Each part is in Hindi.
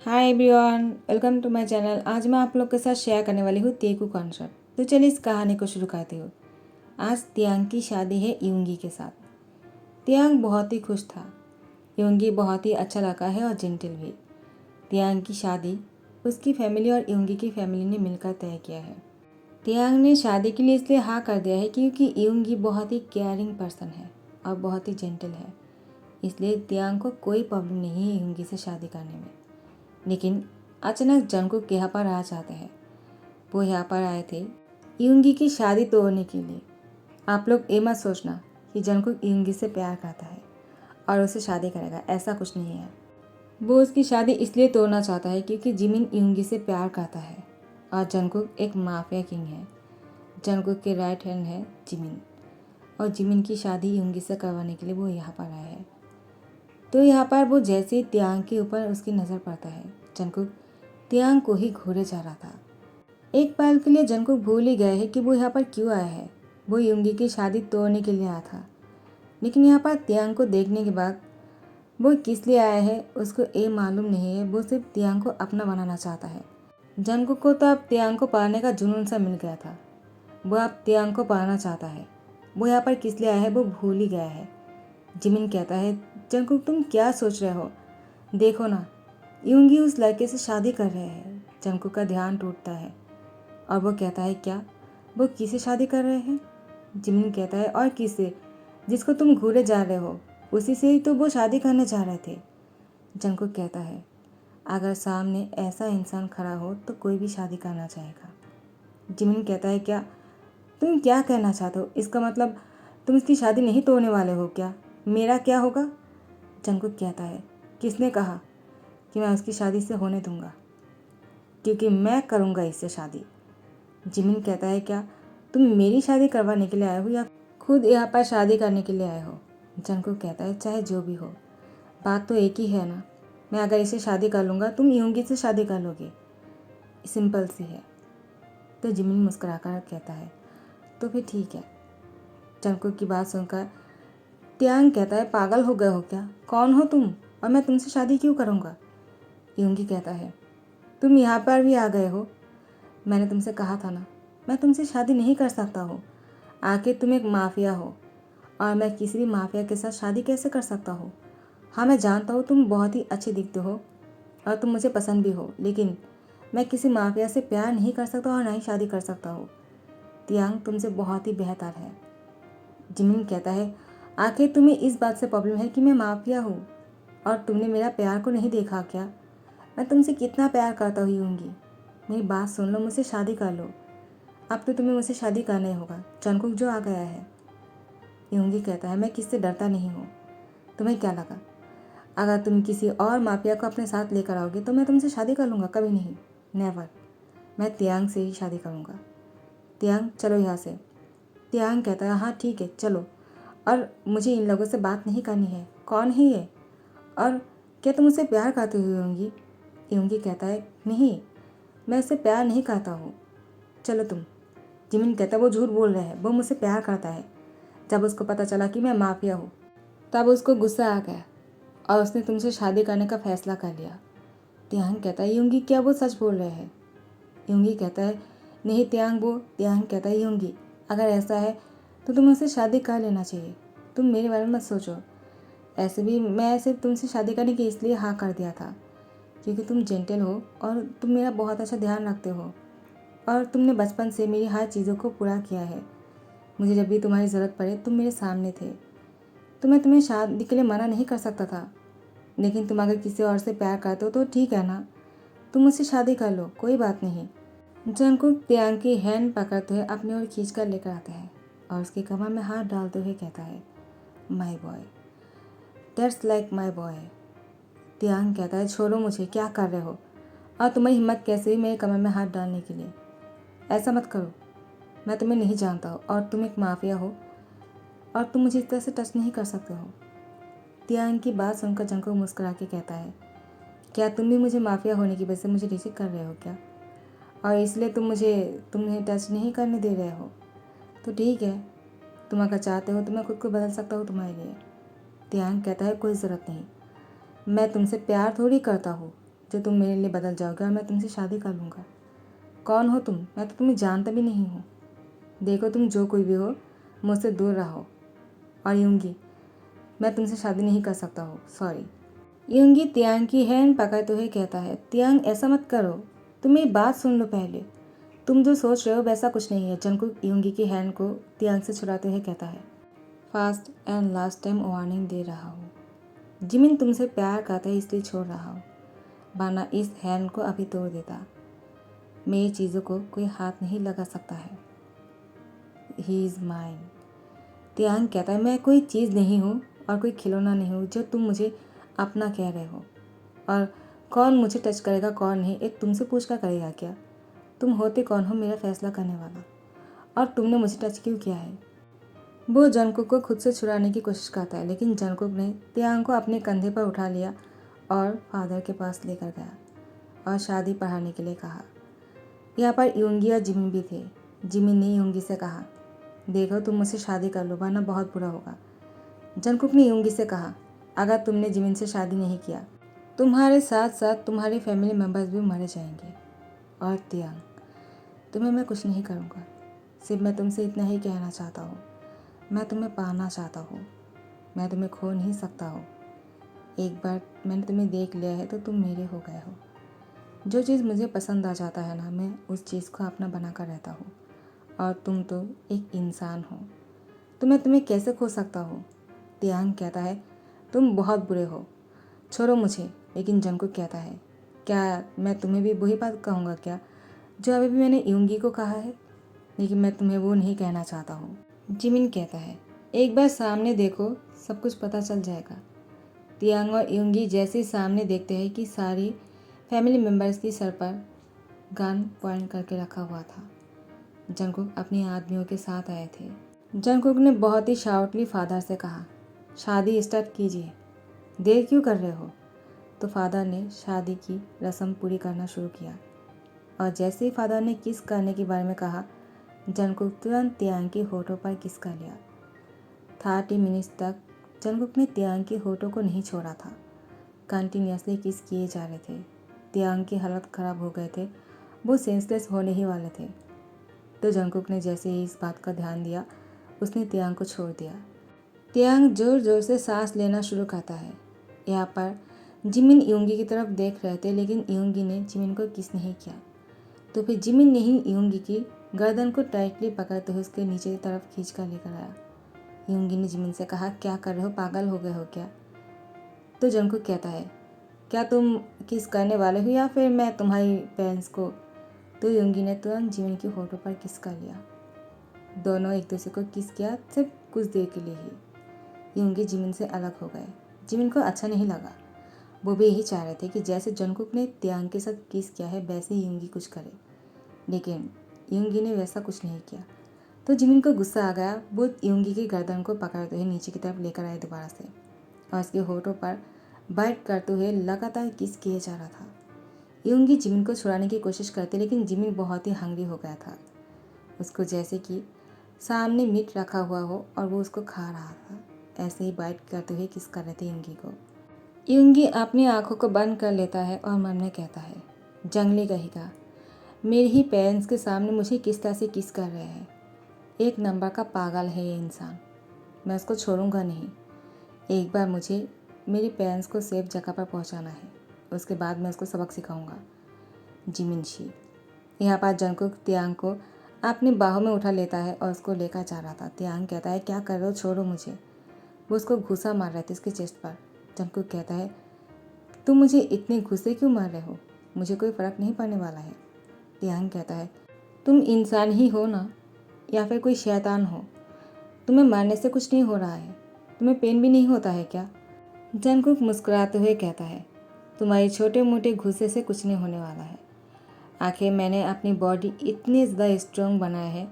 Hi everyone, welcome to my channel. आज मैं आप लोग के साथ शेयर करने वाली हूँ तेकू कॉन्सेप्ट। तो चलिए इस कहानी को शुरू करते हो। आज तियांग की शादी है यूंगी के साथ। तियांग बहुत ही खुश था। यूंगी बहुत ही अच्छा लड़का है और जेंटल भी। तियांग की शादी उसकी फैमिली और यूंगी की फैमिली ने मिलकर तय किया है। तियांग ने शादी के लिए इसलिए हाँ कर दिया है क्योंकि यूंगी बहुत ही केयरिंग पर्सन है और बहुत ही जेंटल है। इसलिए तियांग को कोई प्रॉब्लम नहीं है यूंगी से शादी करने में। लेकिन अचानक जंगकुक यहाँ पर आ जाते हैं। वो यहाँ पर आए थे यूंगी की शादी तोड़ने के लिए। आप लोग ये मत सोचना कि जंगकुक यूंगी से प्यार करता है और उससे शादी करेगा, ऐसा कुछ नहीं है। वो उसकी शादी इसलिए तोड़ना चाहता है क्योंकि जिमिन यूंगी से प्यार करता है और जंगकुक एक माफिया किंग है। जंगकुक के राइट हैंड है जिमिन, और जिमिन की शादी यूंगी से करवाने के लिए वो यहाँ पर आया है। तो यहाँ पर वो जैसे ही तियांग के ऊपर उसकी नज़र पड़ता है, जंगकुक तियांग को ही घूरे जा रहा था। एक पल के लिए जंगकुक भूल ही गए है कि वो यहाँ पर क्यों आया है। वो यूंगी की शादी तोड़ने के लिए आया था, लेकिन यहाँ पर तियांग को देखने के बाद वो किस लिए आया है उसको ये मालूम नहीं है। वो सिर्फ तियांग को अपना बनाना चाहता है। जंगकुक को तो अब तियांग को पाने का जुनून सा मिल गया था। वो अब तियांग को पाना चाहता है। वो यहाँ पर किस लिए आया है वो भूल ही गया है। जिमिन कहता है, जंगकुक तुम क्या सोच रहे हो? देखो ना, यूंगी उस लड़के से शादी कर रहे हैं। जंगकुक का ध्यान टूटता है और वो कहता है, क्या वो किससे शादी कर रहे हैं? जिमिन कहता है, और किससे? जिसको तुम घूरे जा रहे हो उसी से ही तो वो शादी करने जा रहे थे। जंगकुक कहता है, अगर सामने ऐसा इंसान खड़ा हो तो कोई भी शादी करना चाहेगा। जिमिन कहता है, क्या तुम क्या कहना चाहते हो? इसका मतलब तुम इसकी शादी नहीं तोड़ने वाले हो क्या? मेरा क्या होगा? जंगकुक कहता है, किसने कहा कि मैं उसकी शादी से होने दूंगा? क्योंकि मैं करूंगा इससे शादी। जिमिन कहता है, क्या तुम मेरी शादी करवाने के लिए आए हो या खुद यहाँ पर शादी करने के लिए आए हो? जंगकुक कहता है, चाहे जो भी हो, बात तो एक ही है ना। मैं अगर इसे शादी कर लूँगा, तुम यूंगी से शादी कर लोगे, सिंपल सी है। तो जिमिन मुस्कुराकर कहता है, तो फिर ठीक है। जंगकुक की बात सुनकर तियांग कहता है, पागल हो गए हो क्या? कौन हो तुम और मैं तुमसे शादी क्यों करूँगा? यूंगी कहता है, तुम यहाँ पर भी आ गए हो। मैंने तुमसे कहा था ना, मैं तुमसे शादी नहीं कर सकता हूँ। आखिर तुम एक माफिया हो और मैं किसी भी माफिया के साथ शादी कैसे कर सकता हूँ? हाँ, मैं जानता हूँ तुम बहुत ही अच्छे दिखते हो और तुम मुझे पसंद भी हो, लेकिन मैं किसी माफिया से प्यार नहीं कर सकता और ना ही शादी कर सकता हूँ। तियांग तुमसे बहुत ही बेहतर है। जिमिन कहता है, आखिर तुम्हें इस बात से प्रॉब्लम है कि मैं माफिया हूँ और तुमने मेरा प्यार को नहीं देखा क्या? मैं तुमसे कितना प्यार करता हूँ। मेरी बात सुन लो, मुझसे शादी कर लो। अब तो तुम्हें मुझसे शादी करना ही होगा। जंगकुक जो आ गया है। यूंगी कहता है, मैं किससे डरता नहीं हूँ। तुम्हें क्या लगा अगर तुम किसी और माफिया को अपने साथ लेकर आओगे तो मैं तुमसे शादी कर लूँगा? कभी नहीं, नेवर। मैं तियांग से ही शादी करूँगा। तियांग चलो यहाँ से। तियांग कहता है, हाँ ठीक है चलो, और मुझे इन लोगों से बात नहीं करनी है। कौन है ये और क्या तुम उससे प्यार करते हो यूंगी? यूंगी कहता है, नहीं, मैं उससे प्यार नहीं करता हूँ। चलो तुम। जिमिन कहता है, वो झूठ बोल रहे हैं, वो मुझसे प्यार करता है। जब उसको पता चला कि मैं माफिया हूँ तब उसको गुस्सा आ गया और उसने तुमसे शादी करने का फैसला कर लिया। तियांग कहता है, यूंगी क्या वो सच बोल रहे हैं? यूंगी कहता है, नहीं तियांग। वो तियांग कहता है, यूंगी अगर ऐसा है तो तुम्हें उससे शादी कर लेना चाहिए। तुम मेरे बारे में मत सोचो। ऐसे भी मैं सिर्फ तुमसे शादी करने की इसलिए हाँ कर दिया था क्योंकि तुम जेंटल हो और तुम मेरा बहुत अच्छा ध्यान रखते हो और तुमने बचपन से मेरी हर चीज़ों को पूरा किया है। मुझे जब भी तुम्हारी ज़रूरत पड़े तुम मेरे सामने थे। तो मैं तुम्हें शादी के लिए मना नहीं कर सकता था, लेकिन तुम अगर किसी और से प्यार करते हो तो ठीक है ना, तुम मुझसे शादी कर लो, कोई बात नहीं। जंगकुक तियांग की हैंड पकड़ते हुए अपनी ओर खींच कर लेकर आता है और उसके कमर में हाथ डालते हुए कहता है, my boy, that's like my boy. तियांग कहता है, छोड़ो मुझे, क्या कर रहे हो और तुम्हारी हिम्मत कैसे हुई मेरे कमर में हाथ डालने के लिए? ऐसा मत करो, मैं तुम्हें नहीं जानता हूँ और तुम एक माफिया हो और तुम मुझे इस तरह से टच नहीं कर सकते हो। तियांग की बात सुनकर जंगकुक मुस्कुरा के कहता है, क्या तुम भी मुझे माफिया होने की वजह से मुझे रिजेक्ट कर रहे हो क्या? और इसलिए तुम्हें टच नहीं करने दे रहे हो? तो ठीक है, तुम अगर चाहते हो तो मैं खुद को बदल सकता हूँ तुम्हारे लिए। तियांग कहता है, कोई ज़रूरत नहीं, मैं तुमसे प्यार थोड़ी करता हूँ, जो तुम मेरे लिए बदल जाओगे और मैं तुमसे शादी कर लूँगा। कौन हो तुम? मैं तो तुम्हें जानता भी नहीं हूँ। देखो तुम जो कोई भी हो, मुझसे दूर रहो। और यूंगी, मैं तुमसे शादी नहीं कर सकता हूँ, सॉरी। यूंगी तियांग की हैंड पकड़ते हुए कहता है, तियांग ऐसा मत करो, तुम मेरी बात सुन लो पहले। तुम जो सोच रहे हो वैसा कुछ नहीं है। जंगकुक यूंगी की हैंड को तियांग से छुड़ाते हुए कहता है, fast and last time warning दे रहा हूँ। जिमिन तुमसे प्यार करता है इसलिए छोड़ रहा हूँ, वरना इस हैंड को अभी तोड़ देता। मेरी चीज़ों को कोई हाथ नहीं लगा सकता है। He is mine. तियांग कहता है, मैं कोई चीज़ नहीं हूँ और कोई खिलौना नहीं हूँ जो तुम मुझे अपना कह रहे हो। और कौन मुझे टच करेगा कौन नहीं, एक तुमसे पूछ कर करेगा क्या? तुम होते कौन हो मेरा फैसला करने वाला? और तुमने मुझे टच क्यों किया है? वो जंगकुक को खुद से छुड़ाने की कोशिश करता है, लेकिन जंगकुक ने तियांग को अपने कंधे पर उठा लिया और फादर के पास लेकर गया और शादी पढ़ाने के लिए कहा। यहाँ पर यूंगी और जिमिन भी थे। जिमिन ने यूंगी से कहा, देखो तुम मुझसे शादी कर लो वरना बहुत बुरा होगा। जंगकुक ने यूंगी से कहा, अगर तुमने जिमिन से शादी नहीं किया, तुम्हारे साथ साथ तुम्हारे फैमिली मेम्बर्स भी मरे जाएंगे। और तियांग, तुम्हें मैं कुछ नहीं करूँगा, सिर्फ मैं तुमसे इतना ही कहना चाहता हूँ, मैं तुम्हें पाना चाहता हूँ, मैं तुम्हें खो नहीं सकता हूँ। एक बार मैंने तुम्हें देख लिया है तो तुम मेरे हो गए हो। जो चीज़ मुझे पसंद आ जाता है ना, मैं उस चीज़ को अपना बना कर रहता हूँ। और तुम तो एक इंसान हो, तो मैं तुम्हें कैसे खो सकता हूँ? तियांग कहता है, तुम बहुत बुरे हो, छोड़ो मुझे। लेकिन जंगकुक कहता है, क्या मैं तुम्हें भी वही बात कहूँगा क्या जो अभी भी मैंने यूंगी को कहा है? लेकिन मैं तुम्हें वो नहीं कहना चाहता हूँ। जिमिन कहता है, एक बार सामने देखो, सब कुछ पता चल जाएगा। तियांग और यूंगी जैसे ही सामने देखते हैं कि सारी फैमिली मेम्बर्स की सर पर गन पॉइंट करके रखा हुआ था। जंगकुक अपने आदमियों के साथ आए थे। जंगकुक ने बहुत ही शाउटली फादर से कहा, शादी स्टार्ट कीजिए, देर क्यों कर रहे हो? तो फादर ने शादी की रस्म पूरी करना शुरू किया। और जैसे ही फादर ने किस करने के बारे में कहा, जंगकुक तुरंत तियांग के होठों पर किस कर लिया। 30 मिनट्स तक जंगकुक ने तियांग के होठों को नहीं छोड़ा था। कंटिन्यूसली किस किए जा रहे थे। तियांग की हालत ख़राब हो गए थे, वो सेंसलेस होने ही वाले थे। तो जंगकुक ने जैसे ही इस बात का ध्यान दिया, उसने तियांग को छोड़ दिया। तियांग ज़ोर ज़ोर से सांस लेना शुरू करता है। यहाँ पर जिमिन यूंगी की तरफ देख रहे थे, लेकिन यूंगी ने जिमिन को किस नहीं किया। तो फिर जिमिन ने ही यूंगी की गर्दन को टाइटली पकड़ते हुए उसके नीचे की तरफ खींच कर लेकर आया। यूंगी ने जिमिन से कहा, क्या कर रहे हो, पागल हो गए हो क्या? तो जंगकुक कहता है, क्या तुम किस करने वाले हो या फिर मैं तुम्हारी पेरेंट्स को? तो यूंगी ने तुरंत जिमिन के होठों पर किस कर लिया। दोनों एक दूसरे को किस किया, सिर्फ कुछ देर के लिए ही। यूंगी जिमिन से अलग हो गए। जिमिन को अच्छा नहीं लगा। वो भी यही चाह रहे थे कि जैसे जंगकुक ने तियांग के साथ किस किया है वैसे ही यूंगी कुछ करे, लेकिन यूंगी ने वैसा कुछ नहीं किया। तो जिमिन को गुस्सा आ गया। वो यूंगी की गर्दन को पकड़ते हुए नीचे की तरफ लेकर आए दोबारा से और उसके होठों पर बाइट करते हुए लगातार किस किए जा रहा था। यूंगी जिमिन को छुड़ाने की कोशिश करती, लेकिन जिमिन बहुत ही हंग्री हो गया था। उसको जैसे कि सामने मीट रखा हुआ हो और वो उसको खा रहा था, ऐसे ही बाइट करते हुए किस कर रहे थे यूंगी को। यूंगी अपनी आंखों को बंद कर लेता है और मन में कहता है, जंगली कहेगा, मेरे ही पेरेंट्स के सामने मुझे किस तरह से किस कर रहे हैं। एक नंबर का पागल है ये इंसान, मैं उसको छोड़ूंगा नहीं। एक बार मुझे मेरे पेरेंट्स को सेफ जगह पर पहुंचाना है, उसके बाद मैं उसको सबक सिखाऊंगा। Jimin she. यहाँ पर जंगकुक तियांग को अपनी बाहों में उठा लेता है और उसको लेकर जा रहा था। तियांग कहता है, क्या कर रहे हो, छोड़ो मुझे। वो उसको घूसा मार रहे थे उसके चेस्ट पर। जंगकुक कहता है, तुम मुझे इतने घुसे क्यों मार रहे हो, मुझे कोई फ़र्क नहीं पड़ने वाला है। तियांग कहता है, तुम इंसान ही हो ना, या फिर कोई शैतान हो? तुम्हें मारने से कुछ नहीं हो रहा है, तुम्हें पेन भी नहीं होता है क्या? जंगकुक मुस्कुराते हुए कहता है, तुम्हारे छोटे मोटे घुसे से कुछ नहीं होने वाला है। आखिर मैंने अपनी बॉडी इतनी ज़्यादा स्ट्रॉन्ग बनाया है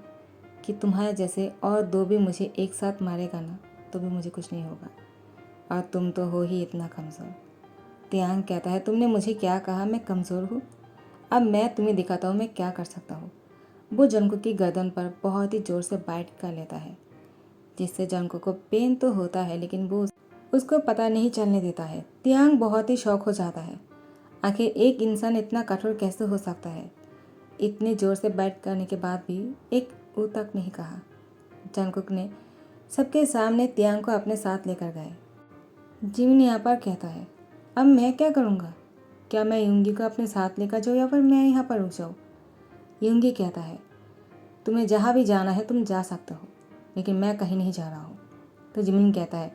कि तुम्हारे जैसे और दो भी मुझे एक साथ मारेगा ना तो भी मुझे कुछ नहीं होगा, और तुम तो हो ही इतना कमज़ोर। तियांग कहता है, तुमने मुझे क्या कहा मैं कमज़ोर हूँ? अब मैं तुम्हें दिखाता हूँ मैं क्या कर सकता हूँ। वो जंगकुक की गर्दन पर बहुत ही ज़ोर से बाइट कर लेता है, जिससे जंगकुक को पेन तो होता है लेकिन वो उसको पता नहीं चलने देता है। तियांग बहुत ही शौक हो जाता है। आखिर एक इंसान इतना कठोर कैसे हो सकता है। इतने ज़ोर से बैट करने के बाद भी एक ऊ तक नहीं कहा। जंगकुक ने सबके सामने तियांग को अपने साथ लेकर गए। जिमिन यहाँ पर कहता है, अब मैं क्या करूँगा? क्या मैं यूंगी को अपने साथ लेकर जाऊँ या फिर मैं यहाँ पर रुक जाऊँ? यूंगी कहता है, तुम्हें जहाँ भी जाना है तुम जा सकते हो, लेकिन मैं कहीं नहीं जा रहा हूँ। तो जिमिन कहता है,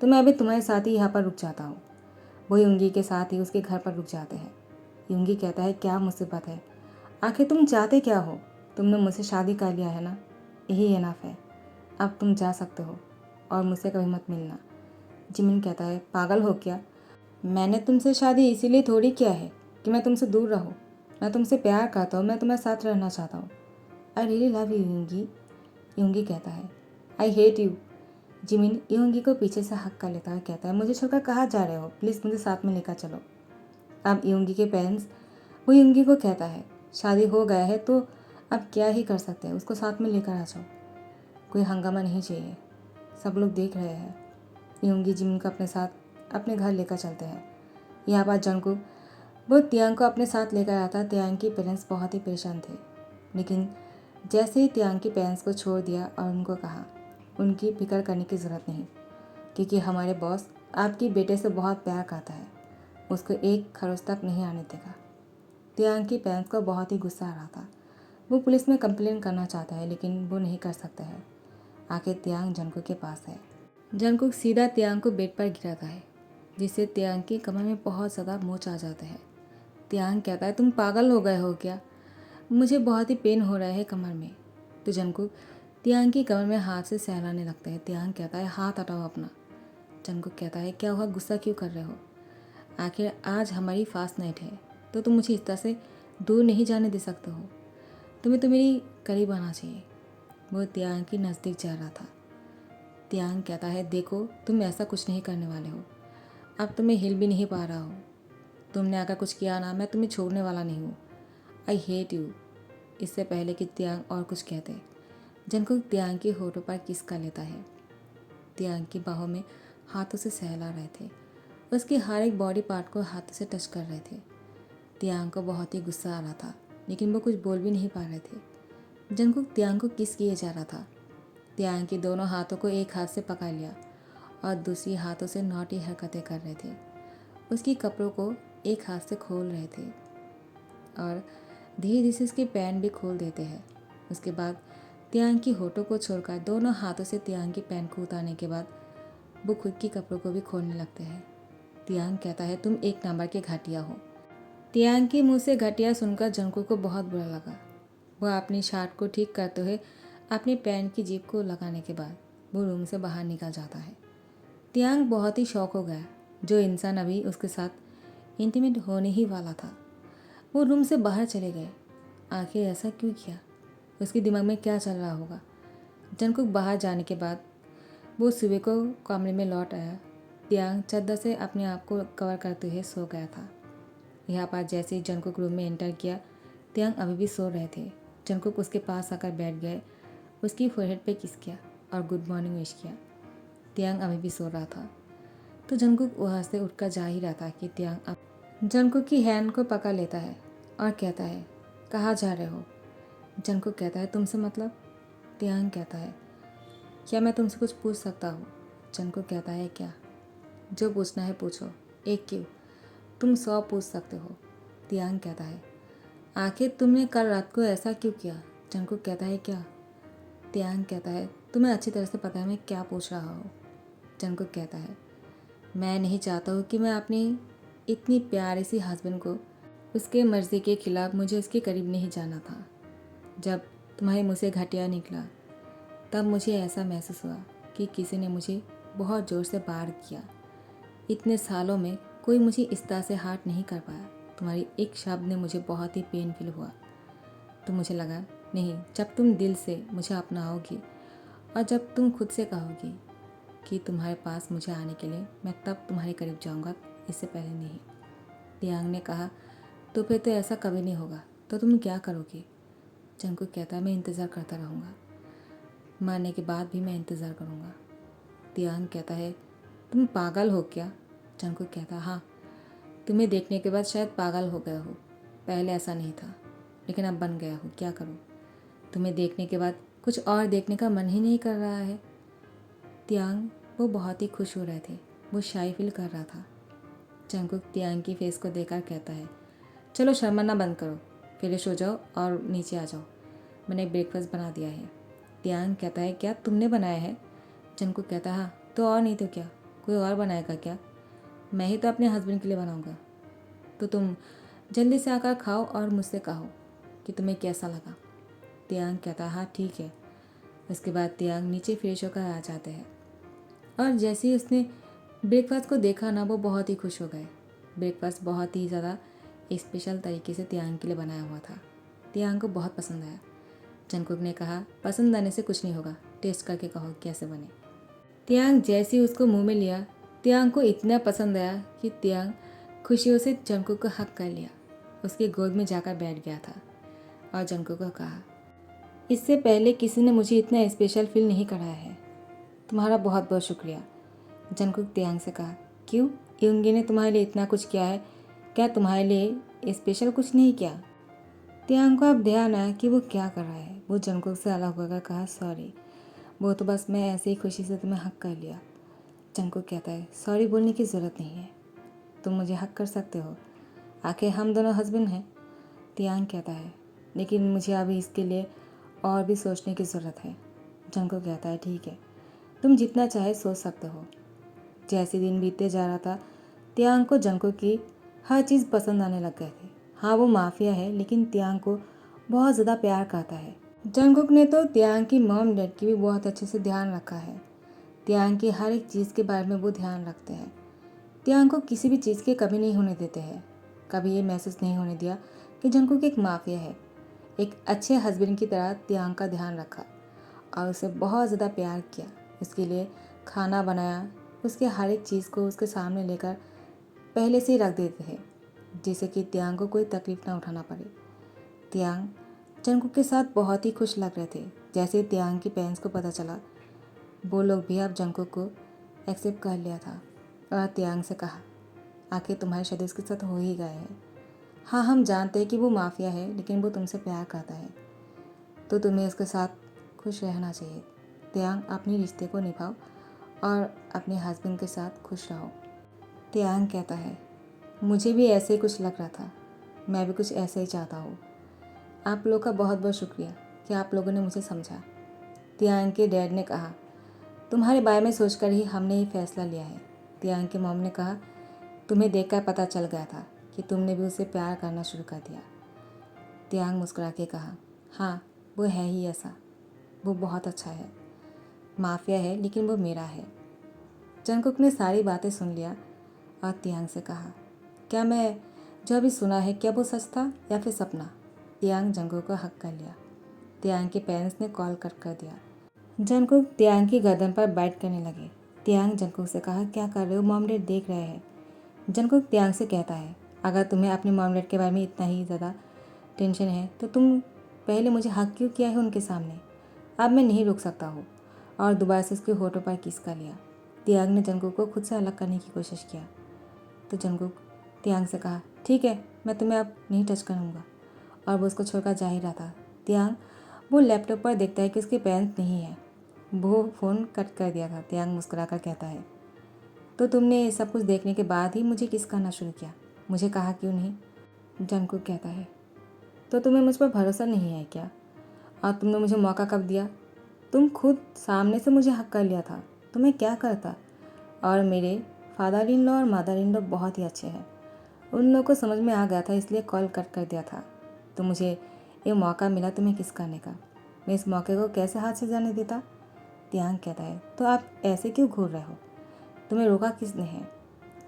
तो मैं अभी तुम्हारे साथ ही यहाँ पर रुक जाता हूँ। वो यूंगी के साथ ही उसके घर पर रुक जाते हैं। यूंगी कहता है, क्या मुसीबत है? आखिर तुम चाहते क्या हो? तुमने मुझसे शादी कर लिया है ना, यही इनफ है। अब तुम जा सकते हो और मुझसे कभी मत मिलना। जिमिन कहता है, पागल हो क्या? मैंने तुमसे शादी इसीलिए थोड़ी किया है कि मैं तुमसे दूर रहूं। मैं तुमसे प्यार करता हूँ, मैं तुम्हारे साथ रहना चाहता हूँ। I really love you Yoongi. Yoongi कहता है, I hate you. Jimin Yoongi को पीछे से हक कर लेता है, कहता है, मुझे छोड़कर कहाँ जा रहे हो? प्लीज़ मुझे साथ में लेकर चलो। अब यूंगी के पेरेंट्स वो यूंगी को कहता है, शादी हो गया है तो अब क्या ही कर सकते हैं, उसको साथ में लेकर आ जाओ। कोई हंगामा नहीं चाहिए, सब लोग देख रहे हैं। यूंगी जिमिन को अपने साथ अपने घर लेकर चलते हैं। यहाँ पर जंगकुक वो तियांग को अपने साथ लेकर आता। तियांग के पेरेंट्स बहुत ही परेशान थे, लेकिन जैसे ही तियांग के पेरेंट्स को छोड़ दिया और उनको कहा, उनकी फिक्र करने की ज़रूरत नहीं, क्योंकि हमारे बॉस आपके बेटे से बहुत प्यार करता है, उसको एक खरोच तक नहीं आने देगा। तियांग के पेरेंट्स को बहुत ही गुस्सा आ रहा था। वो पुलिस में कंप्लेन करना चाहता है, लेकिन वो नहीं कर सकता है। आखिर तियांग जंगकुक के पास है। जंगकुक सीधा तियांग को बेड पर गिराता है, जिससे तियांग की कमर में बहुत ज़्यादा मोच आ जाता है। तियांग कहता है, तुम पागल हो गए हो क्या? मुझे बहुत ही पेन हो रहा है कमर में। तो जंगकुक तियांग की कमर में हाथ से सहलाने लगता है। तियांग कहता है, हाथ हटाओ अपना। जंगकुक कहता है, क्या हुआ, गुस्सा क्यों कर रहे हो? आखिर आज हमारी फास्ट नाइट है, तो तुम मुझे इस तरह से दूर नहीं जाने दे सकते हो। तुम्हें तो मेरी करीब आना चाहिए। वो तियांग के नज़दीक जा रहा था। तियांग कहता है, देखो तुम ऐसा कुछ नहीं करने वाले हो, अब तुम्हें हिल भी नहीं पा रहा हो। तुमने अगर कुछ किया ना, मैं तुम्हें छोड़ने वाला नहीं हूँ। आई हेट यू। इससे पहले कि तियांग और कुछ कहते, जंगकुक तियांग के होठों पर किस कर लेता है। तियांग की बाहों में हाथों से सहला रहे थे, उसके हर एक बॉडी पार्ट को हाथों से टच कर रहे थे। तियांग को बहुत ही गुस्सा आ रहा था, लेकिन वो कुछ बोल भी नहीं पा रहे थे। जंगकुक तियांग को किस किए जा रहा था। तियांग के दोनों हाथों को एक हाथ से पकड़ लिया और दूसरी हाथों से नौटी हरकतें कर रहे थे। उसकी कपड़ों को एक हाथ से खोल रहे थे और धीरे धीरे से उसके पैंट भी खोल देते हैं। उसके बाद तियांग की होठों को छोड़कर दोनों हाथों से तियांग की पैंट को उतारने के बाद वो खुद की कपड़ों को भी खोलने लगते हैं। तियांग कहता है, तुम एक नंबर के घटिया हो। तियांग के मुंह से घटिया सुनकर जंगकुक को बहुत बुरा लगा। वह अपनी शर्ट को ठीक करते हुए अपनी पैंट की जेब को लगाने के बाद वो रूम से बाहर निकल जाता है। तियांग बहुत ही शौक हो गया, जो इंसान अभी उसके साथ इंटीमेट होने ही वाला था। वो रूम से बाहर चले गए। आखिर ऐसा क्यों किया? उसके दिमाग में क्या चल रहा होगा? जंगकुक बाहर जाने के बाद वो सुबह को कमरे में लौट आया। तियांग चादर से अपने आप को कवर करते हुए सो गया था। यहाँ पर जैसे ही जंगकुक रूम में एंटर किया, तियांग अभी भी सो रहे थे। जंगकुक उसके पास आकर बैठ गए, उसकी फोरहेड पे किस किया और गुड मॉर्निंग विश किया। तियांग अभी भी सो रहा था, तो जंगकुक वहाँ से उठकर जा ही रहा था कि तियांग अब जंगकुक की हैंड को पकड़ लेता है और कहता है, कहाँ जा रहे हो? जंगकुक कहता है, तुमसे मतलब? तियांग कहता है, क्या मैं तुमसे कुछ पूछ सकता हूँ? जंगकुक कहता है, क्या? जो पूछना है पूछो, एक क्यों, तुम 100 पूछ सकते हो। तियांग कहता है, आखिर तुमने कल रात को ऐसा क्यों किया? जंगकुक कहता है, क्या? तियांग कहता है, तुम्हें अच्छी तरह से पता है मैं क्या पूछ रहा हूँ। जंगकुक कहता है, मैं नहीं चाहता हूँ कि मैं अपनी इतनी प्यारी सी हस्बैंड को उसके मर्ज़ी के खिलाफ मुझे उसके करीब नहीं जाना था। जब तुम्हारे मुँह से घटिया निकला, तब मुझे ऐसा महसूस हुआ कि किसी ने मुझे बहुत ज़ोर से वार किया। इतने सालों में कोई मुझे इस तरह से हार्ट नहीं कर पाया। तुम्हारी एक शब्द ने मुझे बहुत ही पेनफुल हुआ। तो मुझे लगा, नहीं, जब तुम दिल से मुझे अपनाओगी और जब तुम खुद से कहोगी कि तुम्हारे पास मुझे आने के लिए, मैं तब तुम्हारे करीब जाऊंगा, इससे पहले नहीं। तियांग ने कहा, तो फिर तो ऐसा कभी नहीं होगा, तो तुम क्या करोगे? जंगकुक कहता है, मैं इंतज़ार करता रहूँगा, मरने के बाद भी मैं इंतज़ार करूँगा। तियांग कहता है, तुम पागल हो क्या? जंगकुक कहता है, हाँ, तुम्हें देखने के बाद शायद पागल हो गया हो। पहले ऐसा नहीं था, लेकिन अब बन गया हो। क्या करूँ? तुम्हें देखने के बाद कुछ और देखने का मन ही नहीं कर रहा है। तियांग वो बहुत ही खुश हो रहे थे। वो शाई फील कर रहा था। जंगकुक तियांग की फेस को देखकर कहता है, चलो शर्माना बंद करो, फ्रेश हो जाओ और नीचे आ जाओ। मैंने ब्रेकफास्ट बना दिया है। तियांग कहता है, क्या तुमने बनाया है? जंगकुक कहता है, हाँ तो और नहीं तो क्या, कोई और बनाएगा क्या? मैं ही तो अपने हस्बैंड के लिए बनाऊंगा। तो तुम जल्दी से आकर खाओ और मुझसे कहो कि तुम्हें कैसा लगा। तियांग कहता है, हाँ ठीक है। उसके बाद तियांग नीचे फ्रेश होकर आ जाते हैं और जैसे ही उसने ब्रेकफास्ट को देखा ना, वो बहुत ही खुश हो गए। ब्रेकफास्ट बहुत ही ज़्यादा स्पेशल तरीके से तियांग के लिए बनाया हुआ था। तियांग को बहुत पसंद आया। जंगकुक ने कहा, पसंद आने से कुछ नहीं होगा, टेस्ट करके कहो कैसे बने। तियांग जैसे ही उसको मुंह में लिया, तियांग को इतना पसंद आया कि तियांग खुशियों से जंगकुक को हक कर लिया, उसके गोद में जाकर बैठ गया था और जंगकुक को कहा, इससे पहले किसी ने मुझे इतना स्पेशल फील नहीं कराया है। तुम्हारा बहुत बहुत शुक्रिया। जंगकुक तियांग से कहा, क्यों? यूंगी ने तुम्हारे लिए इतना कुछ किया है, क्या तुम्हारे लिए स्पेशल कुछ नहीं किया? तियांग को अब ध्यान आया कि वो क्या कर रहा है। वो जंगकुक से अलग होकर कहा, सॉरी, वो तो बस मैं ऐसे ही खुशी से तुम्हें हक कर लिया। जंगकुक कहता है, सॉरी बोलने की ज़रूरत नहीं है, तुम मुझे हक कर सकते हो, आखिर हम दोनों हस्बैंड हैं। तियांग कहता है, लेकिन मुझे अभी इसके लिए और भी सोचने की ज़रूरत है। जंगकुक कहता है, ठीक है, तुम जितना चाहे सोच सकते हो। जैसे दिन बीतते जा रहा था, तियांग को जंगकुक की हर चीज़ पसंद आने लग गए थे। हाँ वो माफिया है, लेकिन तियांग को बहुत ज़्यादा प्यार करता है। जंगकुक ने तो तियांग की मॉम डैड की भी बहुत अच्छे से ध्यान रखा है। तियांग की हर एक चीज़ के बारे में वो ध्यान रखते हैं। तियांग को किसी भी चीज़ की कमी नहीं होने देते हैं। कभी ये महसूस नहीं होने दिया कि जंगकुक एक माफिया है। एक अच्छे हस्बैंड की तरह तियांग का ध्यान रखा और उसे बहुत ज़्यादा प्यार किया। उसके लिए खाना बनाया, उसके हर एक चीज़ को उसके सामने लेकर पहले से ही रख देते थे, जिससे कि तियांग को कोई तकलीफ ना उठाना पड़े। तियांग जंगकुक के साथ बहुत ही खुश लग रहे थे। जैसे तियांग की पेरेंट्स को पता चला, वो लोग भी अब जंगकुक को एक्सेप्ट कर लिया था और तियांग से कहा, आखिर तुम्हारी शादी उसके साथ हो ही गए हैं। हाँ हम जानते हैं कि वो माफिया है, लेकिन वो तुमसे प्यार करता है, तो तुम्हें उसके साथ खुश रहना चाहिए। तियांग अपने रिश्ते को निभाओ और अपने हस्बैंड के साथ खुश रहो। तियांग कहता है, मुझे भी ऐसे ही कुछ लग रहा था, मैं भी कुछ ऐसे ही चाहता हूँ। आप लोग का बहुत बहुत शुक्रिया कि आप लोगों ने मुझे समझा। तियांग के डैड ने कहा, तुम्हारे बारे में सोचकर ही हमने ये फैसला लिया है। तियांग की मॉम ने कहा, तुम्हें देखकर पता चल गया था कि तुमने भी उसे प्यार करना शुरू कर दिया। तियांग मुस्कुरा के कहा, हाँ वो है ही ऐसा, वो बहुत अच्छा है, माफिया है लेकिन वो मेरा है। जंगकुक ने सारी बातें सुन लिया और तियांग से कहा, क्या मैं जो अभी सुना है, क्या वो सच था या फिर सपना? तियांग जंगकुक को हक कर लिया। तियांग के पेरेंट्स ने कॉल कट कर दिया। जंगकुक तियांग की गर्दन पर बाइट करने लगे। तियांग जंगकुक से कहा, क्या कर रहे हो, मॉम डैड देख रहे हैं। जंगकुक तियांग से कहता है, अगर तुम्हें अपने मॉम डैड के बारे में इतना ही ज़्यादा टेंशन है तो तुम पहले मुझे हक क्यों किया है उनके सामने? अब मैं नहीं रुक सकता हूँ। और दोबारा से उसके होठों पर किस कर लिया। तियांग ने जंगकुक को खुद से अलग करने की कोशिश किया तो जंगकुक तियांग से कहा, ठीक है, मैं तुम्हें अब नहीं टच करूँगा। और वो उसको छोड़कर जा ही रहा था। तियांग वो लैपटॉप पर देखता है कि उसके पेरेंट्स नहीं है। वो फ़ोन कट कर दिया था। तियांग मुस्कुरा कर कहता है, तो तुमने सब कुछ देखने के बाद ही मुझे किस करना शुरू किया, मुझे कहा क्यों नहीं? जंगकुक कहता है, तो तुम्हें मुझ पर भरोसा नहीं है क्या? और तुमने मुझे मौका कब दिया? तुम खुद सामने से मुझे हक कर लिया था तो मैं क्या करता? और मेरे फादर इन लॉ और मदर इन लॉ बहुत ही अच्छे हैं, उन लोगों को समझ में आ गया था, इसलिए कॉल कट कर दिया था। तो मुझे ये मौका मिला तुम्हें किस करने का, मैं इस मौके को कैसे हाथ से जाने देता? तियांग कहता है, तो आप ऐसे क्यों घूर रहे हो, तुम्हें रोका किसने है?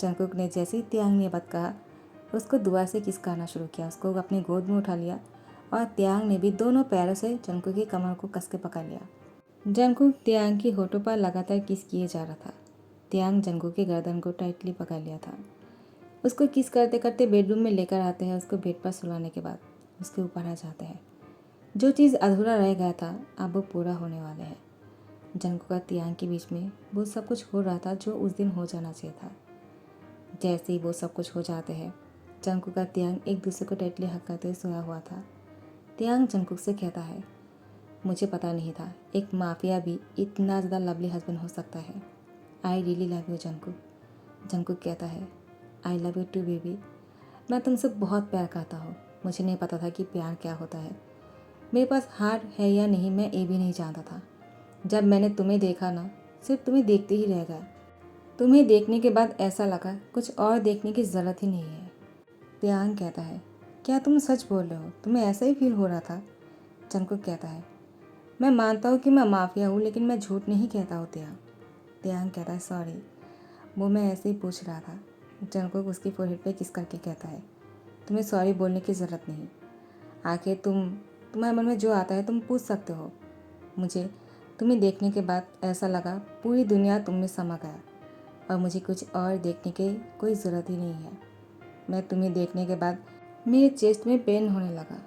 जंगकुक ने जैसे ही तियांग ने बात कहा, उसको दुआ से किस करना शुरू किया, उसको अपने गोद में उठा लिया और तियांग ने भी दोनों पैरों से जंगकुक की कमर को कस के पकड़ लिया। जंगकुक तियांग की होठों पर लगातार किस किए जा रहा था। तियांग जंगकुक की गर्दन को टाइटली पकड़ लिया था। उसको किस करते करते बेडरूम में लेकर आते हैं। उसको बेड पर सुलाने के बाद उसके ऊपर आ जाते हैं। जो चीज़ अधूरा रह गया था अब वो पूरा होने वाले हैं। जंगकुक और तियांग के बीच में वो सब कुछ हो रहा था जो उस दिन हो जाना चाहिए था। जैसे ही वो सब कुछ हो जाते हैं, जंगकुक का तियांग एक दूसरे को टाइटली हक करते हुए सोया हुआ था। तियांग जंगकुक से कहता है, मुझे पता नहीं था एक माफिया भी इतना ज़्यादा लवली हस्बैंड हो सकता है। I really love you Jungkook. Jungkook कहता है, I love you too baby. मैं तुमसे बहुत प्यार करता हूँ। मुझे नहीं पता था कि प्यार क्या होता है। मेरे पास हार्ट है या नहीं मैं ये भी नहीं जानता था। जब मैंने तुम्हें देखा ना, सिर्फ तुम्हें देखते ही रह गया। तुम्हें देखने के बाद ऐसा लगा कुछ और देखने की ज़रूरत ही नहीं है। तियांग कहता है, क्या तुम सच बोल रहे हो? तुम्हें ऐसा ही फील हो रहा था? जंगकुक कहता है, मैं मानता हूँ कि मैं माफिया हूँ, लेकिन मैं झूठ नहीं कहता हूँ तियांग। तियांग कहता है, सॉरी, वो मैं ऐसे ही पूछ रहा था। जंगकुक उसकी फोरहेड पे किस करके कहता है, तुम्हें सॉरी बोलने की ज़रूरत नहीं। आखिर तुम्हारे मन में जो आता है तुम पूछ सकते हो। मुझे तुम्हें देखने के बाद ऐसा लगा पूरी दुनिया तुम में समा गया और मुझे कुछ और देखने की कोई ज़रूरत ही नहीं है। मैं तुम्हें देखने के बाद मेरे चेस्ट में पेन होने लगा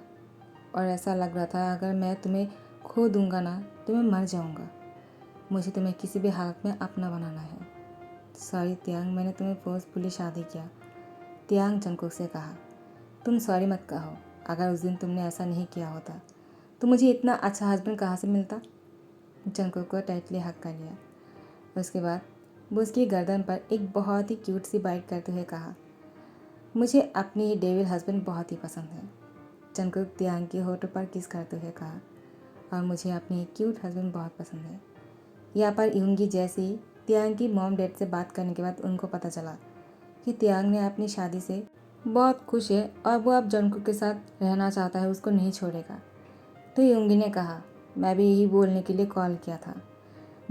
और ऐसा लग रहा था अगर मैं तुम्हें खो दूंगा ना तो मैं मर जाऊंगा। मुझे तुम्हें किसी भी हालत में अपना बनाना है। सॉरी तियांग, मैंने तुम्हें फोर्सफुली शादी किया। तियांग जंगकुक से कहा, तुम सॉरी मत कहो। अगर उस दिन तुमने ऐसा नहीं किया होता तो मुझे इतना अच्छा हस्बैंड कहाँ से मिलता। जंगकुक को टाइटली हक कर लिया। उसके बाद वो उसकी गर्दन पर एक बहुत ही क्यूट सी बाइट करते हुए कहा, मुझे अपनी ये डेविल हस्बैंड बहुत ही पसंद है। जंगकुक तियांग के होठों पर किस करते हुए कहा, और मुझे अपनी क्यूट हस्बैंड बहुत पसंद है। यहाँ पर यूंगी जैसी तियांग की मॉम डैड से बात करने के बाद उनको पता चला कि तियांग ने अपनी शादी से बहुत खुश है और वो अब जंगकुक के साथ रहना चाहता है, उसको नहीं छोड़ेगा। तो यूंगी ने कहा, मैं भी यही बोलने के लिए कॉल किया था।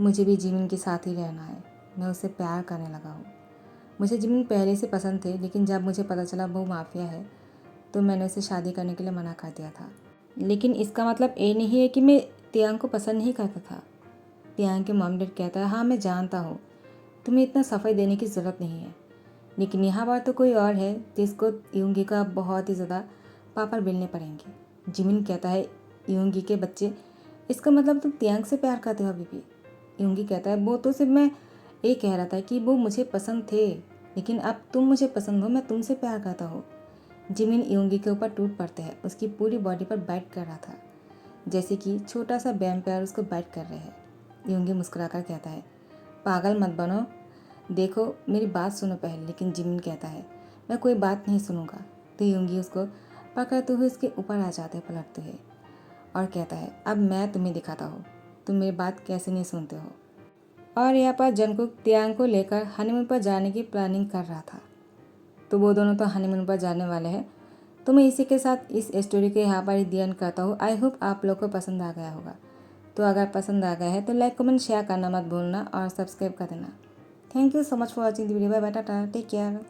मुझे भी जिमिन के साथ ही रहना है। मैं उससे प्यार करने लगा हूँ। मुझे जिमिन पहले से पसंद थे, लेकिन जब मुझे पता चला वो माफिया है तो मैंने उसे शादी करने के लिए मना कर दिया था। लेकिन इसका मतलब ये नहीं है कि मैं तियांग को पसंद नहीं करता था। तियांग के मॉम डैड कहता है, हाँ मैं जानता हूँ, तुम्हें इतना सफाई देने की ज़रूरत नहीं है, लेकिन यहाँ पर तो कोई और है जिसको यूंगी का बहुत ही ज़्यादा पापड़ बेलने पड़ेंगे। जिमिन कहता है, यूंगी के बच्चे, इसका मतलब तुम तियांग से प्यार करते हो अभी भी। यूंगी कहता है, वो तो सिर्फ मैं ये कह रहा था कि वो मुझे पसंद थे, लेकिन अब तुम मुझे पसंद हो, मैं तुमसे प्यार करता हूँ। जिमिन यूंगी के ऊपर टूट पड़ते हैं, उसकी पूरी बॉडी पर बाइट कर रहा था, जैसे कि छोटा सा वैम्पायर उसको बाइट कर रहे हैं। यूंगी मुस्कुराकर कहता है, पागल मत बनो, देखो मेरी बात सुनो पहले। लेकिन जिमिन कहता है, मैं कोई बात नहीं सुनूंगा। तो यूंगी उसको पकड़ते हुए उसके ऊपर आ जाते हैं पलटते हुए और कहता है, अब मैं तुम्हें दिखाता हूँ तुम मेरी बात कैसे नहीं सुनते हो। और यहाँ पर जंगकुक तियांग को लेकर हनीमून पर जाने की प्लानिंग कर रहा था। तो वो दोनों तो हनीमून पर जाने वाले हैं। तो मैं इसी के साथ इस स्टोरी के यहाँ पर दी एंड करता हूँ। आई होप आप लोग को पसंद आ गया होगा। तो अगर पसंद आ गया है तो लाइक कमेंट शेयर करना मत भूलना और सब्सक्राइब कर देना। Thank you so much for watching the video. Bye bye, tata, take care.